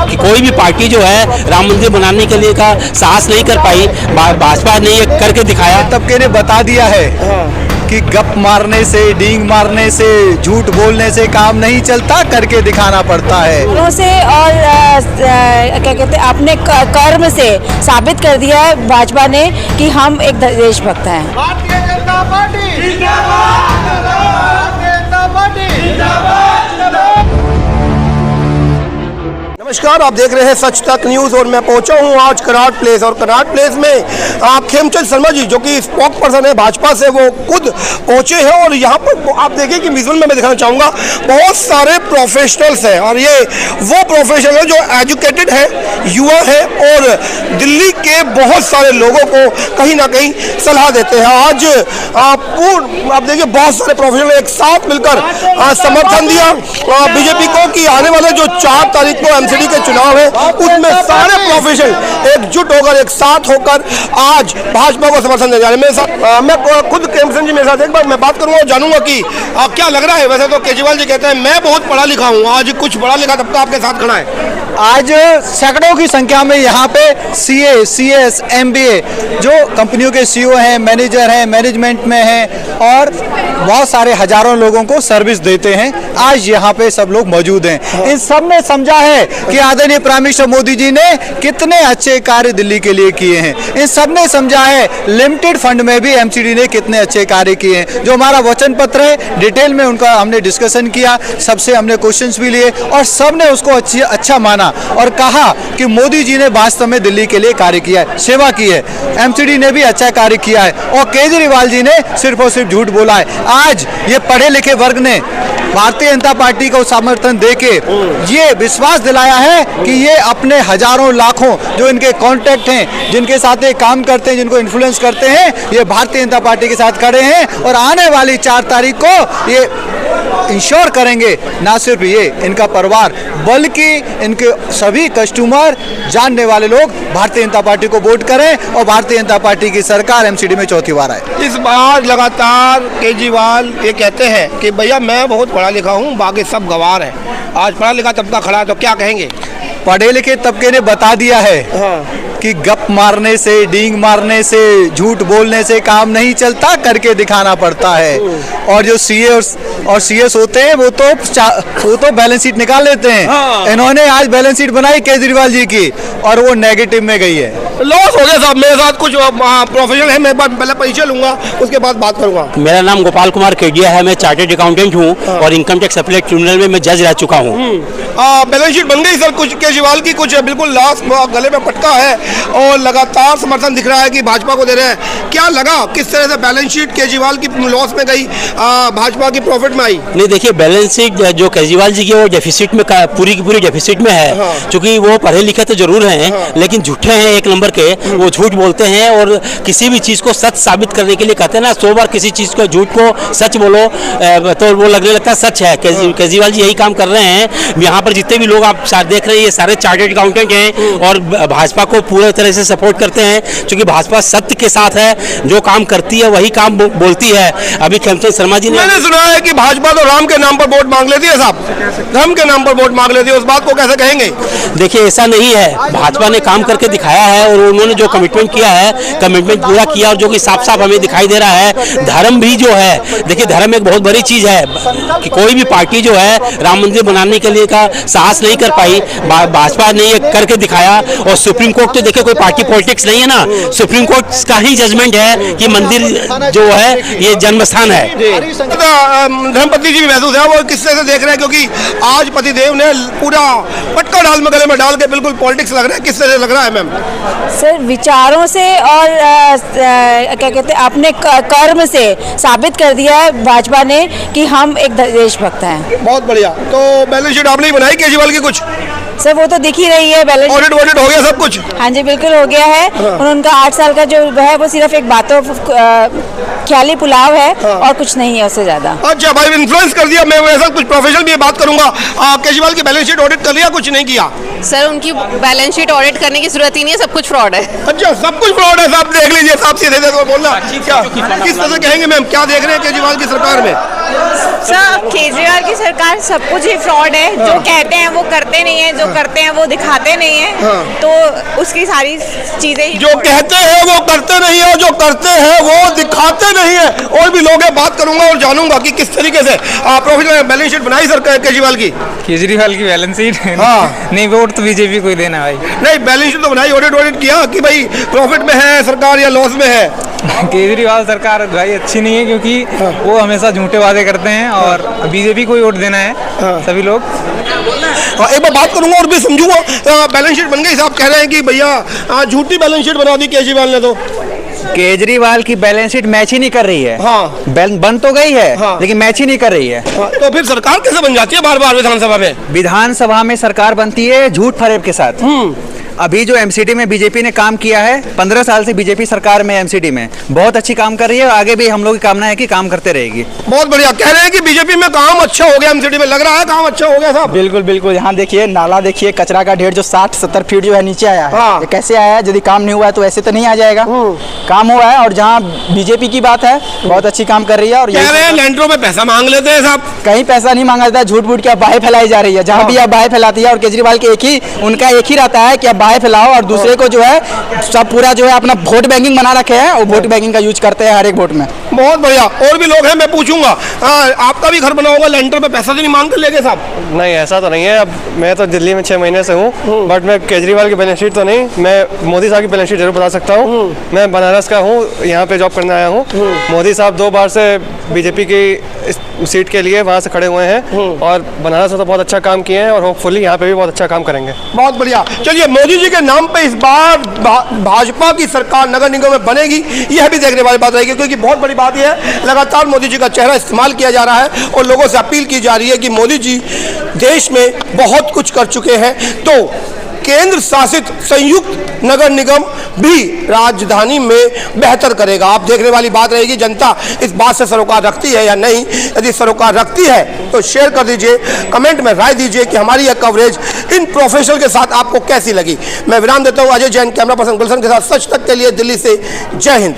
कि कोई भी पार्टी जो है राम मंदिर बनाने के लिए का साहस नहीं कर पाई, भाजपा ने ये करके दिखाया। तबके ने बता दिया है कि गप मारने से, डींग मारने से, झूठ बोलने से काम नहीं चलता, करके दिखाना पड़ता है। से और क्या कहते हैं, अपने कर्म से साबित कर दिया है भाजपा ने कि हम एक देशभक्त हैं। भारतीय जनता पार्टी जिंदाबाद, भारतीय जनता पार्टी जिंदाबाद। नमस्कार, आप देख रहे हैं सच तक न्यूज और मैं पहुंचा हूं आज कनाट प्लेस। और कनाट प्लेस में खेमचंद शर्मा जी जो कि स्पोक पर्सन है भाजपा से, वो खुद पहुंचे हैं। और यहाँ पर आप देखिए कि विजुअल में मैं दिखाना चाहूँगा, बहुत सारे प्रोफेशनल्स हैं और ये वो प्रोफेशनल है जो एजुकेटेड है, युवा है और दिल्ली के बहुत सारे लोगों को कहीं ना कहीं सलाह देते हैं। आज आप देखिए बहुत सारे प्रोफेशनल एक साथ मिलकर समर्थन दिया बीजेपी को कि आने वाले जो 4 तारीख को एमसीडी के चुनाव है उसमें सारे प्रोफेशनल एकजुट होकर, एक साथ होकर आज भाजपा को समर्थन दे रहे हैं। मैं खुद खेमचंद जी मेरे साथ, एक बार मैं बात करूंगा और जानूंगा कि क्या लग रहा है। वैसे तो केजरीवाल जी कहते हैं मैं बहुत पढ़ा लिखा हूं, आज कुछ पढ़ा लिखा तबका आपके साथ खड़ा है। आज सैकड़ों की संख्या में यहाँ पे सीए, सीएस, एमबीए जो कंपनियों के सीईओ हैं, मैनेजर हैं, मैनेजमेंट में हैं और बहुत सारे हजारों लोगों को सर्विस देते हैं, आज यहाँ पे सब लोग मौजूद हैं। इन सब ने समझा है कि आदरणीय प्राइम मिनिस्टर मोदी जी ने कितने अच्छे कार्य दिल्ली के लिए किए हैं। इन सब ने समझा है लिमिटेड फंड में भी एमसीडी ने कितने अच्छे कार्य किए हैं। जो हमारा वचन पत्र है डिटेल में उनका हमने डिस्कशन किया, सबसे हमने क्वेश्चंस भी लिए और सब ने उसको अच्छा माना और कहा कि मोदी जी ने वास्तव में दिल्ली के लिए कार्य किया है, सेवा की है। एमसीडी ने भी अच्छा कार्य किया है और केजरीवाल जी ने सिर्फ और सिर्फ झूठ बोला है। आज ये पढ़े लिखे वर्ग ने भारतीय जनता पार्टी को समर्थन देके ये विश्वास दिलाया है कि ये अपने हजारों लाखों जो इनके कॉन्टैक्ट हैं, जिनके साथ ये काम करते हैं, जिनको इन्फ्लुएंस करते हैं, ये भारतीय जनता पार्टी के साथ खड़े हैं और आने वाली 4 तारीख को ये इंश्योर करेंगे ना सिर्फ ये इनका परिवार बल्कि इनके सभी कस्टमर, जानने वाले लोग भारतीय जनता पार्टी को वोट करें और भारतीय जनता पार्टी की सरकार एमसीडी में चौथी बार आए। इस बार लगातार केजरीवाल ये कहते हैं कि भैया मैं बहुत पढ़ा लिखा हूँ, बाकी सब गंवार है। आज पढ़ा लिखा तबका खड़ा है तो क्या कहेंगे? पढ़े लिखे तबके ने बता दिया है कि गप मारने से, डींग मारने से, झूठ बोलने से काम नहीं चलता, करके दिखाना पड़ता है। और जो सीए और सीएस होते हैं वो तो बैलेंस शीट निकाल लेते हैं। इन्होंने आज बैलेंस शीट बनाई केजरीवाल जी की और वो नेगेटिव में गई है। लॉस हो गया साहब। मेरे साथ कुछ प्रोफेशनल है, मैं पहले परिचय लूंगा उसके बाद बात करूंगा। मेरा नाम गोपाल कुमार केडिया है, मैं चार्टर्ड अकाउंटेंट हूँ और इनकम टैक्स अपीलेट ट्रिब्यूनल में मैं जज रह चुका हूँ। बैलेंस शीट बन गई सर, कुछ केजरीवाल की कुछ बिल्कुल लास्ट गले में पटका है और लगातार समर्थन दिख रहा है कि भाजपा को दे रहे हैं। क्या लगा किस तरह से बैलेंस शीट केजरीवाल की लॉस में गई, भाजपा की प्रॉफिट में आई? नहीं देखिए, बैलेंस शीट जो केजरीवाल जी की वो डेफिसिट में पूरी की पूरी डेफिसिट में है। क्योंकि वो पढ़े लिखे तो जरूर हैं लेकिन झूठे हैं एक नंबर के, वो झूठ बोलते हैं और किसी भी चीज को सच साबित करने के लिए कहते हैं ना, 100 बार किसी चीज को झूठ को सच बोलो तो वो लगने लगता है सच है। केजरीवाल जी यही काम कर रहे हैं। यहाँ पर जितने भी लोग आप देख रहे हैं ये सारे चार्टर्ड अकाउंटेंट हैं और भाजपा को पूरे तरह से सपोर्ट करते हैं क्योंकि भाजपा सत्य के साथ है, जो काम करती है वही काम बोलती है। अभी खेमचंद शर्मा जी ने मैंने सुना है कि भाजपा तो राम के नाम पर वोट मांग लेती है साहब, राम के नाम पर वोट मांग लेती है, उस बात को कैसे कहेंगे? देखिए ऐसा नहीं है, भाजपा ने काम करके दिखाया है और उन्होंने जो कमिटमेंट किया है कमिटमेंट पूरा किया और जो कि साफ साफ हमें दिखाई दे रहा है। धर्म भी जो है, देखिए धर्म एक बहुत बड़ी चीज है कि कोई भी पार्टी जो है राम मंदिर बनाने के लिए का साहस नहीं कर पाई, भाजपा ने ये करके दिखाया। और सुप्रीम कोर्ट तो देखिए कोई पार्टी पॉलिटिक्स नहीं है ना, सुप्रीम कोर्ट का ही जजमेंट है कि मंदिर जो है ये जन्म स्थान है। धर्मपत्नी जी भी महसूस है, वो किस तरह से देख रहे हैं क्योंकि आज पतिदेव ने पूरा पटका डाल में गले में डाल के बिल्कुल पॉलिटिक्स लग रहा है, किस तरह से लग रहा है मैम? सर विचारों से और क्या कहते हैं अपने कर्म से साबित कर दिया है भाजपा ने कि हम एक देशभक्त हैं। बहुत बढ़िया। तो बैलेंस शीट आपने ही बनाई केजरीवाल की कुछ? सर वो तो दिख ही रही है, बैलेंस ऑडिट हो गया सब कुछ? हाँ जी बिल्कुल हो गया है। और उनका 8 साल का जो है वो सिर्फ एक बातों ख्याली पुलाव है और कुछ नहीं है उससे ज्यादा। अच्छा भाई, इन्फ्लुएंस कर दिया। मैं वैसा कुछ प्रोफेशनल भी बात करूंगा। केजरीवाल की बैलेंस शीट ऑडिट कर लिया, कुछ नहीं किया? सर उनकी बैलेंस शीट ऑडिट करने की जरूरत ही नहीं है, सब कुछ फ्रॉड है। अच्छा सब कुछ फ्रॉड है साहब, देख लीजिए साहब, सीधे बोलना। क्या किस तरह से कहेंगे मैम, क्या देख रहे हैं केजरीवाल की सरकार में? सर केजरीवाल की सरकार सब कुछ ही फ्रॉड है। जो कहते हैं वो करते नहीं है, जो करते हैं वो दिखाते नहीं है। तो उसकी सारी चीजें ही जो कहते हैं वो करते नहीं है, जो करते हैं वो दिखाते नहीं है। और भी लोग हैं, बात करूंगा और जानूंगा कि किस तरीके से प्रोफेशनल बैलेंस शीट बनाई सरकार केजरीवाल की बैलेंस शीट हाँ। नहीं, वोट तो बीजेपी को ही देना भाई। नहीं, बैलेंस शीट तो बनाई, ऑडिट किया कि भाई प्रॉफिट में है सरकार या लॉस में है। केजरीवाल सरकार भाई अच्छी नहीं है, क्योंकि वो हमेशा झूठे वादे करते हैं और बीजेपी को ही वोट देना है सभी लोग। एक बार बात करूंगा और भी समझूंगा। बैलेंस शीट बन गई, साहब कह रहे हैं कि भैया झूठी बैलेंस शीट बना दी केजरीवाल ने। तो केजरीवाल की बैलेंस शीट मैच ही नहीं कर रही है। हाँ। बन तो गई है हाँ। लेकिन मैच ही नहीं कर रही है। तो फिर सरकार कैसे बन जाती है बार बार विधानसभा में? विधानसभा में सरकार बनती है झूठ फरेब के साथ। अभी जो एमसीडी में बीजेपी ने काम किया है, 15 साल से बीजेपी सरकार में एमसीडी में बहुत अच्छी काम कर रही है और आगे भी हम लोग की कामना है कि काम करते रहेगी। बहुत बढ़िया। कह रहे हैं कि बीजेपी में काम अच्छा हो गया, एमसीडी में लग रहा है काम अच्छा हो गया साहब। बिल्कुल बिल्कुल। यहाँ देखिए नाला, देखिए कचरा का ढेर जो 60-70 फीट जो है नीचे आया है। हाँ। ये कैसे आया है? यदि काम नहीं हुआ है तो ऐसे तो नहीं आ जाएगा। काम हुआ है। और जहाँ बीजेपी की बात है, बहुत अच्छी काम कर रही है। और कह रहे हैं लैंडरों में पैसा मांग लेते हैं साहब। कहीं पैसा नहीं मांगा जाता है, झूठ मूठ की अफवाहें फैलाई जा रही है। जहाँ भी अफवाहें फैलाती है, और केजरीवाल के उनका एक ही रहता है कि अफवाहें फैलाओ और दूसरे को जो है सब पूरा जो है अपना वोट बैंकिंग बना रखे हैं और वोट बैंकिंग का यूज करते हैं हर एक वोट में। बहुत बढ़िया। और भी लोग हैं, मैं पूछूंगा। आपका भी घर बना होगा, लेंटर पे पैसा तो नहीं मांग कर लेंगे साहब? नहीं, ऐसा तो नहीं है। अब मैं तो दिल्ली में 6 महीने से हूँ, बट मैं केजरीवाल की बैलेंस शीट तो नहीं, मैं मोदी साहब की बैलेंस शीट जरूर बता सकता हूँ। मैं बनारस का हूँ, यहाँ पे जॉब करने आया हूँ। मोदी साहब 2 बार से बीजेपी की सीट के लिए वहाँ से खड़े हुए हैं और बनारस में तो बहुत अच्छा काम किए हैं और होपफुली यहाँ पे भी बहुत अच्छा काम करेंगे। बहुत बढ़िया। चलिए, मोदी जी के नाम पे इस बार भाजपा की सरकार नगर निगम में बनेगी, यह भी देखने वाली बात रहेगी, क्योंकि बहुत बड़ी बात यह है लगातार मोदी जी का चेहरा इस्तेमाल किया जा रहा है और लोगों से अपील की जा रही है कि मोदी जी देश में बहुत कुछ कर चुके हैं, तो केंद्र शासित संयुक्त नगर निगम भी राजधानी में बेहतर करेगा। आप देखने वाली बात रहेगी जनता इस बात से सरोकार रखती है या नहीं। यदि सरोकार रखती है तो शेयर कर दीजिए, कमेंट में राय दीजिए कि हमारी यह कवरेज इन प्रोफेशनल के साथ आपको कैसी लगी। मैं विराम देता हूँ। अजय जैन, कैमरा पर्सन गुलशन के साथ सच तक के लिए दिल्ली से। जय हिंद।